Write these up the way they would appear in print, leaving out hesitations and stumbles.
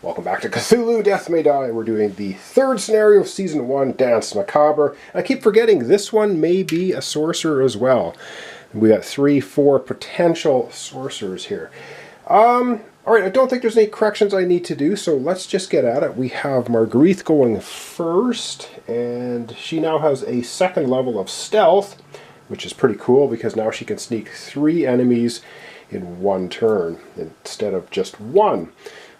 Welcome back to Cthulhu, Death May Die. We're doing the third scenario of Season 1, Danse, Macabre. I keep forgetting this one may be a sorcerer as well. We got 4 potential sorcerers here. Alright, I don't think there's any corrections I need to do, so let's just get at it. We have Margari going first, and she now has a second level of stealth, which is pretty cool because now she can sneak 3 enemies in one turn instead of just 1.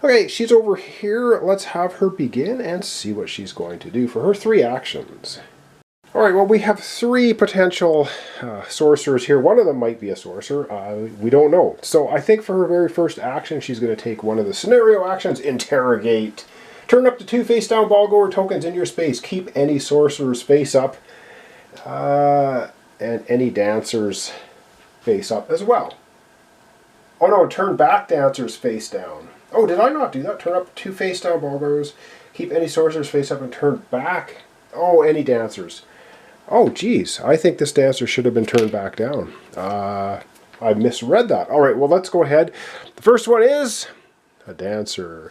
Okay, she's over here. Let's have her begin and see what she's going to do for her 3 actions. Alright, well, we have 3 potential sorcerers here. One of them might be a sorcerer. We don't know. So I think for her very first action, she's going to take one of the scenario actions, Interrogate. Turn up to 2 face-down ball-goer tokens in your space. Keep any sorcerer's face up. And any dancer's face up as well. Oh no, turn back dancer's face down. Oh, did I not do that? Turn up 2 face-down ball-goers, keep any sorcerer's face up, and turn back. Oh, any dancers. Oh, geez. I think this dancer should have been turned back down. I misread that. All right, well, let's go ahead. The first one is a dancer.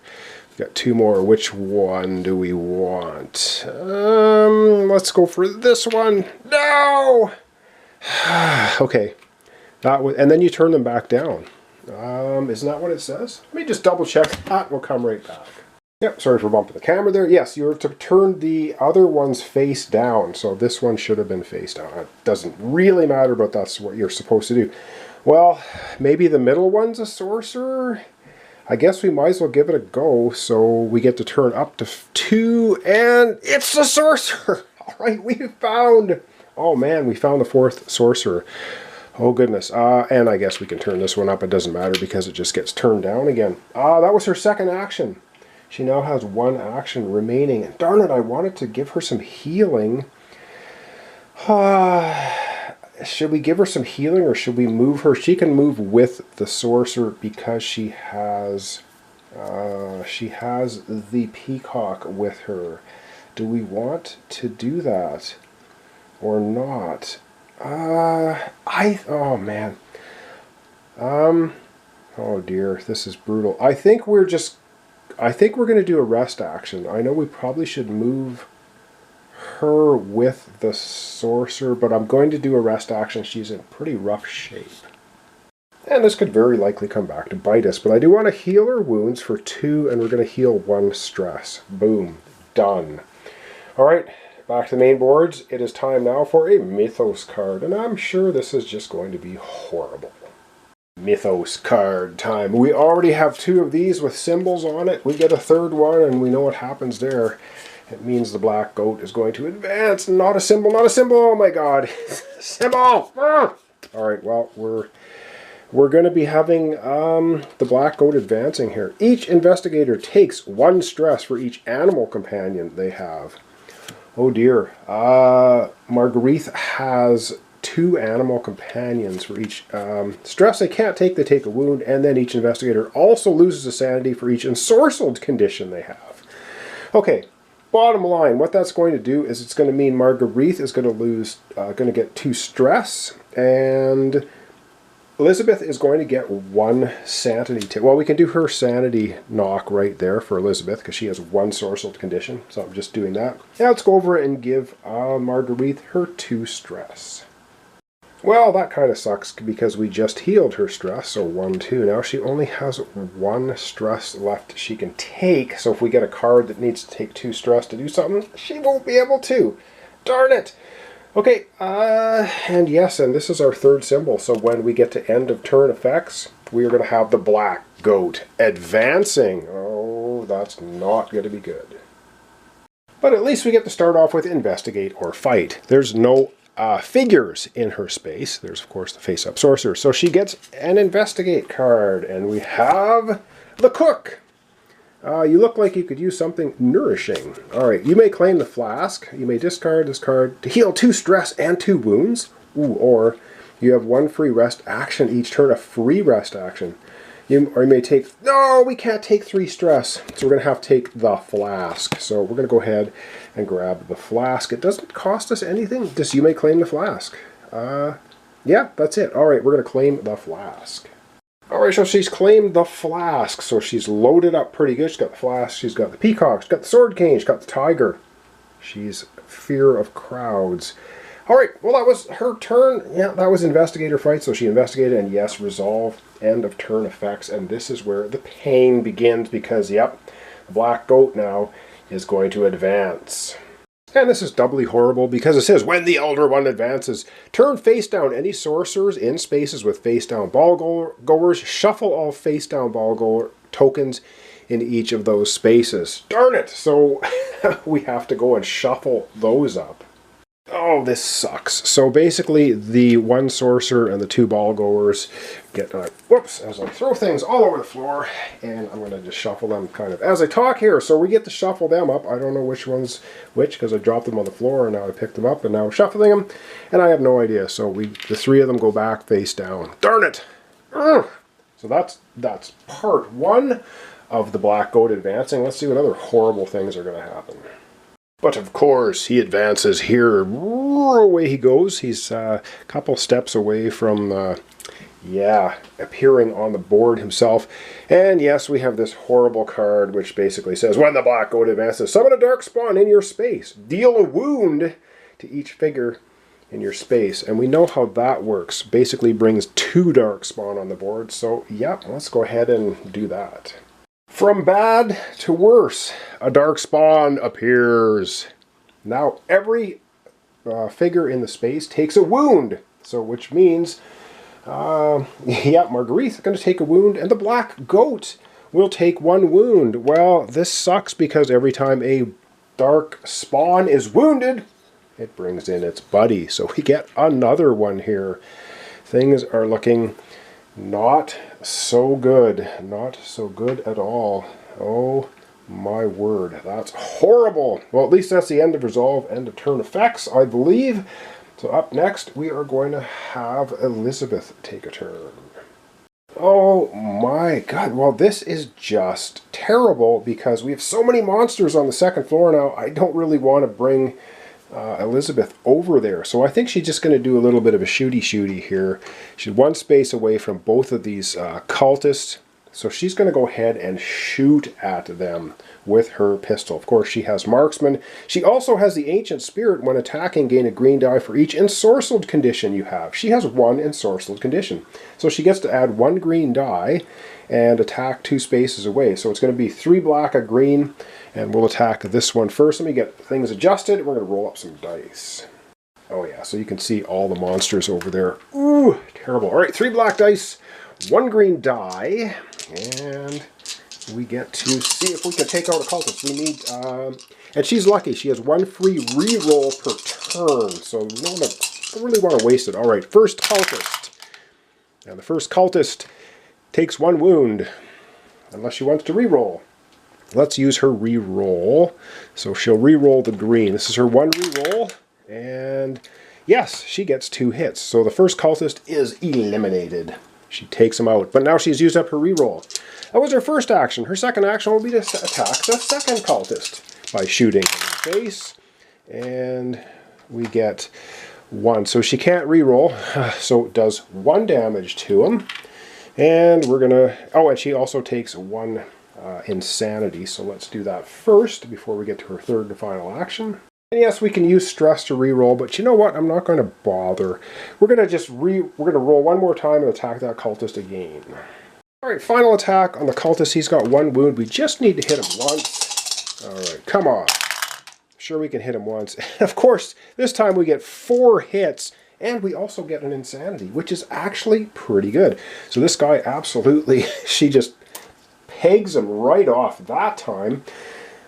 We've got 2 more. Which one do we want? Let's go for this one. No! Okay. And then you turn them back down. Isn't that what it says? Let me just double check that. We'll come right back. Yep, sorry for bumping the camera there. Yes, you're to turn the other ones face down. So this one should have been face down. It doesn't really matter, but that's what you're supposed to do. Well, maybe the middle one's a sorcerer? I guess we might as well give it a go. So we get to turn up to 2, and it's a sorcerer! Alright, we found... Oh man, we found the 4th sorcerer. Oh goodness, and I guess we can turn this one up. It doesn't matter because it just gets turned down again. That was her second action. She now has 1 action remaining. And darn it, I wanted to give her some healing. Should we give her some healing or should we move her? She can move with the sorcerer because she has the peacock with her. Do we want to do that or not? Oh man. Oh dear, this is brutal. I think we're going to do a rest action. I know we probably should move her with the sorcerer, but I'm going to do a rest action. She's in pretty rough shape. And this could very likely come back to bite us, but I do want to heal her wounds for 2, and we're going to heal 1 stress. Boom. Done. Alright. Back to the main boards. It is time now for a Mythos card, and I'm sure this is just going to be horrible. Mythos card time. We already have 2 of these with symbols on it. We get a 3rd one, and we know what happens there. It means the black goat is going to advance. Not a symbol, not a symbol. Oh my god. Symbol! Alright, well, we're going to be having the black goat advancing here. Each investigator takes 1 stress for each animal companion they have. Oh dear. Margari has 2 animal companions for each stress they can't take. They take a wound, and then each investigator also loses a sanity for each ensorcelled condition they have. Okay, bottom line, what that's going to do is it's going to mean Margari is going to get 2 stress, and Elizabeth is going to get 1 sanity. Well, we can do her sanity knock right there for Elizabeth because she has 1 sorcelled condition. So I'm just doing that. Now let's go over and give Margari her 2 stress. Well, that kind of sucks because we just healed her stress. So 1, 2. Now she only has 1 stress left she can take. So if we get a card that needs to take 2 stress to do something, she won't be able to. Darn it! Okay, and yes, and this is our 3rd symbol, so when we get to end of turn effects, we are going to have the black goat advancing. Oh, that's not going to be good. But at least we get to start off with investigate or fight. There's no figures in her space. There's, of course, the face-up sorcerer. So she gets an investigate card, and we have the cook. You look like you could use something nourishing. Alright, you may claim the flask. You may discard this card to heal 2 stress and 2 wounds. Ooh, or you have 1 free rest action each turn, a free rest action. Or you may take... No, we can't take 3 stress. So we're going to have to take the flask. So we're going to go ahead and grab the flask. It doesn't cost us anything. Just you may claim the flask. Yeah, that's it. Alright, we're going to claim the flask. Alright, so she's claimed the flask, so she's loaded up pretty good. She's got the flask, she's got the peacock, she's got the sword cane, she's got the tiger. She's fear of crowds. Alright, well that was her turn. Yeah, that was investigator fight, so she investigated and yes, resolve, end of turn effects. And this is where the pain begins because, yep, the black goat now is going to advance. And this is doubly horrible because it says, when the Elder One advances, turn face down any sorcerers in spaces with face down ball goers, shuffle all face down ball goer tokens in each of those spaces. Darn it! So we have to go and shuffle those up. Oh, this sucks. So basically, the one sorcerer and the two ball goers get, whoops, as I throw things all over the floor, and I'm going to just shuffle them kind of as I talk here. So we get to shuffle them up. I don't know which one's which because I dropped them on the floor and now I picked them up and now I'm shuffling them, and I have no idea. So the three of them go back face down. Darn it! Ugh. So that's part one of the black goat advancing. Let's see what other horrible things are going to happen. But of course, he advances here. Away he goes. He's a couple steps away from, appearing on the board himself. And yes, we have this horrible card, which basically says, when the black goat advances, summon a dark spawn in your space. Deal a wound to each figure in your space. And we know how that works. Basically brings 2 dark spawn on the board. So, yep, let's go ahead and do that. From bad to worse, a dark spawn appears. Now every figure in the space takes a wound, so which means, Margari's going to take a wound, and the black goat will take 1 wound. Well, this sucks because every time a dark spawn is wounded, it brings in its buddy. So we get another one here. Things are looking not so good. Not so good at all. Oh my word. That's horrible. Well, at least that's the end of resolve, end of turn effects, I believe. So up next, we are going to have Elizabeth take a turn. Oh my god. Well, this is just terrible because we have so many monsters on the second floor now. I don't really want to bring Elizabeth over there. So I think she's just going to do a little bit of a shooty here. She's 1 space away from both of these cultists. So she's going to go ahead and shoot at them with her pistol. Of course, she has marksman. She also has the ancient spirit. When attacking, gain a green die for each ensorcelled condition you have. She has 1 ensorcelled condition. So she gets to add 1 green die and attack 2 spaces away. So it's going to be 3 black, a green, and we'll attack this one first. Let me get things adjusted. We're going to roll up some dice. Oh yeah, so you can see all the monsters over there. Ooh, terrible. All right, 3 black dice, 1 green die, and we get to see if we can take out a cultist. We need, and she's lucky. She has 1 free reroll per turn, so we don't really want to waste it. All right, first cultist. And the first cultist takes 1 wound, unless she wants to reroll. Let's use her reroll. So she'll reroll the green. This is her 1 reroll, and yes, she gets 2 hits. So the first cultist is eliminated. She takes him out, but now she's used up her reroll. That was her first action. Her second action will be to attack the second cultist by shooting in the face, and we get 1. So she can't reroll, so it does 1 damage to him. And we're gonna, oh, and she also takes 1 insanity, so let's do that first before we get to her third and final action. And yes, we can use stress to reroll, but you know what? I'm not going to bother. We're going to roll 1 more time and attack that cultist again. All right, final attack on the cultist. He's got 1 wound. We just need to hit him once. All right, come on. Sure, we can hit him once. Of course, this time we get 4 hits, and we also get an insanity, which is actually pretty good. So this guy absolutely, she just pegs him right off that time.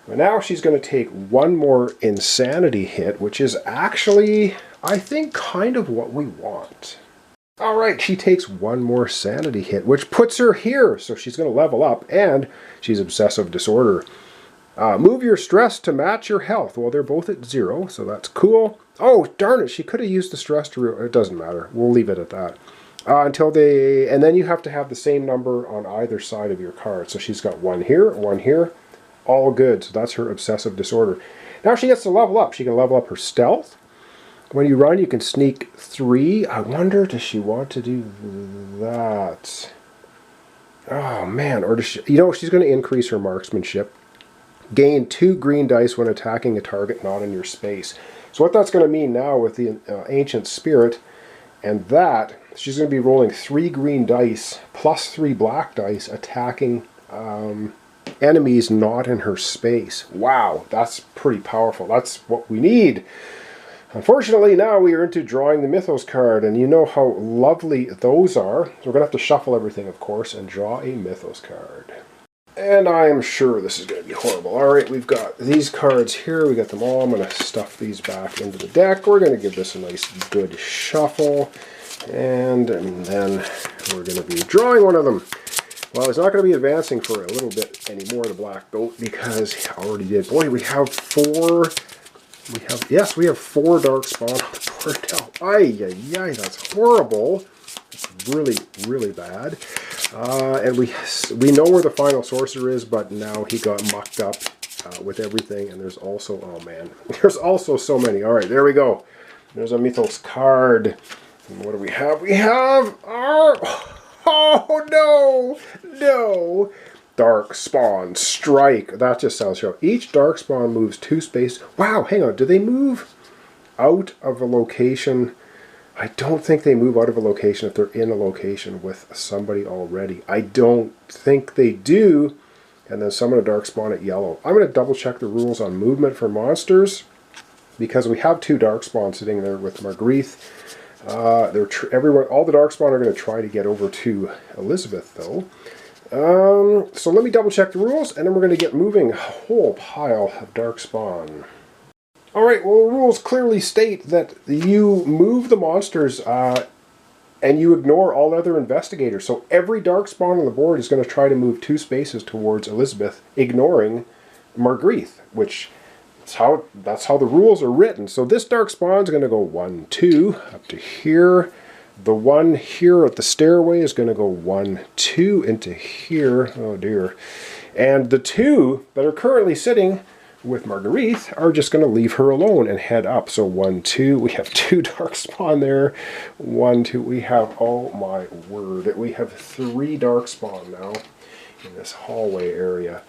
But now she's going to take 1 more insanity hit, which is actually, I think, kind of what we want. All right, she takes 1 more sanity hit, which puts her here. So she's going to level up, and she's obsessive disorder. Move your stress to match your health. Well, they're both at 0, so that's cool. Oh, darn it, she could have used the stress to... It doesn't matter. We'll leave it at that. And then you have to have the same number on either side of your card. So she's got 1 here, 1 here. All good. So that's her obsessive disorder. Now she gets to level up. She can level up her stealth. When you run, you can sneak 3. I wonder, does she want to do that? Oh man, or does she, you know, she's going to increase her marksmanship. Gain 2 green dice when attacking a target not in your space. So what that's going to mean now with the Ancient Spirit, and that, she's going to be rolling 3 green dice plus 3 black dice attacking enemies not in her space. Wow, that's pretty powerful. That's what we need. Unfortunately, now we are into drawing the Mythos card, and you know how lovely those are. So we're going to have to shuffle everything, of course, and draw a Mythos card. And I am sure this is going to be horrible. Alright, we've got these cards here. We got them all. I'm going to stuff these back into the deck. We're going to give this a nice good shuffle. And then we're going to be drawing one of them. Well, it's not going to be advancing for a little bit anymore, the black goat, because I already did. Boy, we have 4... Yes, we have 4 dark spawn on the board now. Ay, that's horrible. It's really, really bad. And we know where the final sorcerer is, but now he got mucked up with everything. And there's also, oh man, there's also so many. All right, there we go. There's a Mythos card. And what do we have? We have our, oh no, Dark Spawn Strike. That just sounds show. Each Dark Spawn moves 2 spaces. Wow, hang on. Do they move out of a location? I don't think they move out of a location if they're in a location with somebody already. I don't think they do. And then summon a Dark Spawn at yellow. I'm going to double check the rules on movement for monsters, because we have 2 Dark Spawns sitting there with Margari. Everyone, all the Dark Spawn are going to try to get over to Elizabeth, though. So let me double check the rules, and then we're going to get moving a whole pile of Dark Spawn. Alright, well, the rules clearly state that you move the monsters and you ignore all other investigators. So every Dark Spawn on the board is going to try to move 2 spaces towards Elizabeth, ignoring Margari, which that's how the rules are written. So this Dark Spawn is going to go 1, 2, up to here. The one here at the stairway is going to go 1, 2 into here. Oh dear. And the 2 that are currently sitting with Margari are just going to leave her alone and head up. So 1, 2, we have 2 Dark Spawn there. 1, 2, we have, oh my word, we have 3 Dark Spawn now in this hallway area.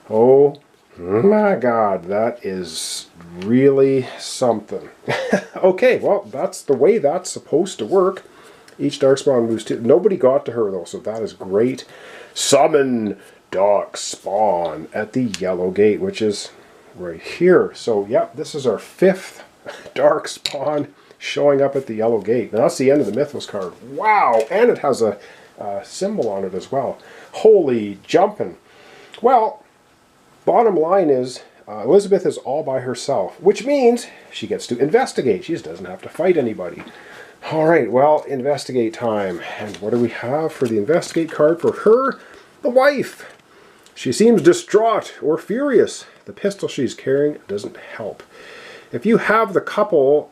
Oh my God, that is really something. Okay, well, that's the way that's supposed to work. Each Dark Spawn moves 2. Nobody got to her though, so that is great. Summon Dark Spawn at the yellow gate, which is right here. So, yeah, this is our 5th Dark Spawn showing up at the yellow gate. Now, that's the end of the Mythos card. Wow! And it has a symbol on it as well. Holy jumping. Well, bottom line is, Elizabeth is all by herself, which means she gets to investigate. She just doesn't have to fight anybody. Alright, well, investigate time. And what do we have for the investigate card for her? The wife. She seems distraught or furious. The pistol she's carrying doesn't help. If you have the couple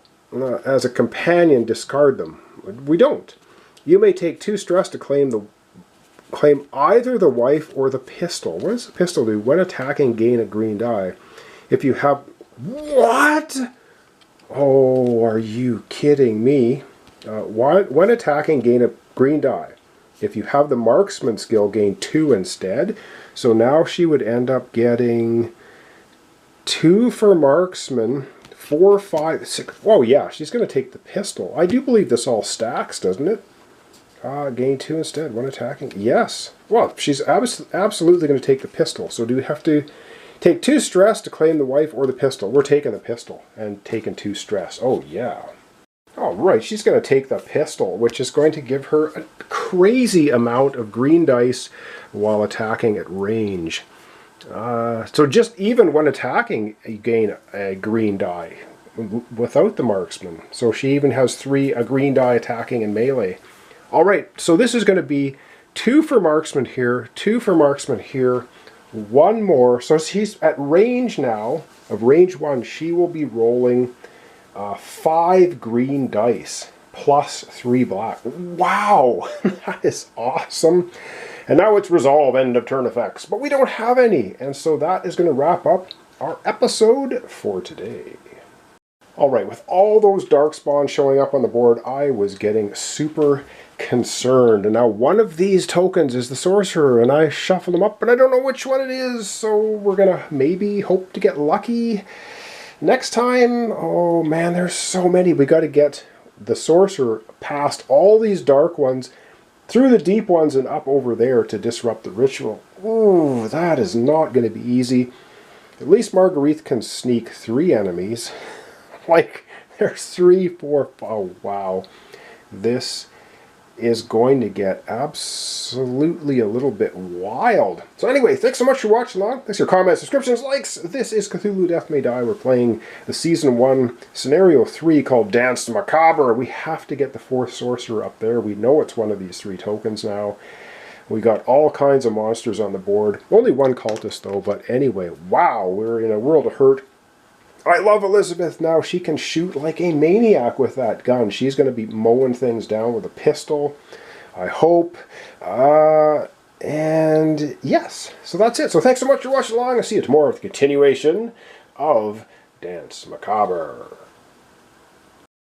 as a companion, discard them. We don't. You may take 2 stress to claim either the wife or the pistol. What does the pistol do? When attacking, gain a green die. If you have... What? Oh, are you kidding me? When attacking, gain a green die. If you have the marksman skill, gain 2 instead. So now she would end up getting 2 for marksman, 4, 5, 6. Oh yeah, she's going to take the pistol. I do believe this all stacks, doesn't it? Gain 2 instead when attacking. Yes. Well, she's absolutely going to take the pistol. So do we have to take 2 stress to claim the wife or the pistol? We're taking the pistol and taking 2 stress. Oh yeah. All right, she's going to take the pistol, which is going to give her a crazy amount of green dice while attacking at range. So just even when attacking, you gain a green die without the marksman. So she even has a green die attacking in melee. All right, so this is going to be 2 for marksman here, 2 for marksman here, 1 more. So she's at range now, of range 1, she will be rolling 5 green dice plus 3 black. Wow, that is awesome. And now it's resolve, end of turn effects, but we don't have any, and so that is going to wrap up our episode for today. Alright, with all those dark spawns showing up on the board, I was getting super concerned. And now one of these tokens is the Sorcerer, and I shuffled them up, but I don't know which one it is, so we're gonna maybe hope to get lucky next time. Oh man, there's so many. We gotta get the Sorcerer past all these dark ones, through the deep ones, and up over there to disrupt the ritual. Ooh, that is not gonna be easy. At least Margari can sneak 3 enemies. Like, there's 3, 4, oh wow. This is going to get absolutely a little bit wild. So anyway, thanks so much for watching along. Thanks for your comments, subscriptions, likes. This is Cthulhu Death May Die. We're playing the Season 1, Scenario 3 called Danse Macabre. We have to get the 4th Sorcerer up there. We know it's one of these 3 tokens now. We got all kinds of monsters on the board. Only 1 cultist though, but anyway, wow, we're in a world of hurt. I love Elizabeth now. She can shoot like a maniac with that gun. She's going to be mowing things down with a pistol, I hope. And yes, so that's it. So thanks so much for watching along. I'll see you tomorrow with the continuation of Danse Macabre.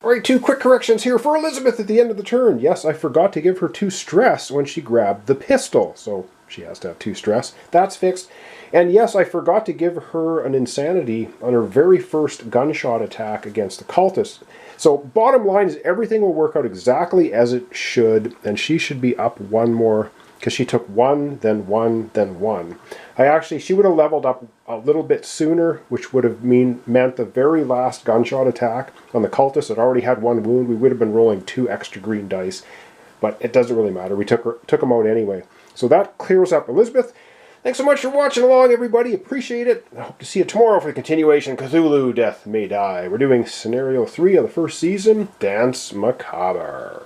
Alright, 2 quick corrections here for Elizabeth at the end of the turn. Yes, I forgot to give her 2 stress when she grabbed the pistol. So she has to have 2 stress. That's fixed. And yes, I forgot to give her an insanity on her very first gunshot attack against the cultist. So bottom line is everything will work out exactly as it should, and she should be up 1 more, because she took 1, then 1, then 1. She would have leveled up a little bit sooner, which would have meant the very last gunshot attack on the cultist that already had 1 wound. We would have been rolling 2 extra green dice, but it doesn't really matter. We took them out anyway. So that clears up Elizabeth. Thanks so much for watching along, everybody. Appreciate it. I hope to see you tomorrow for the continuation. Cthulhu Death May Die. We're doing Scenario 3 of the first season, Danse Macabre.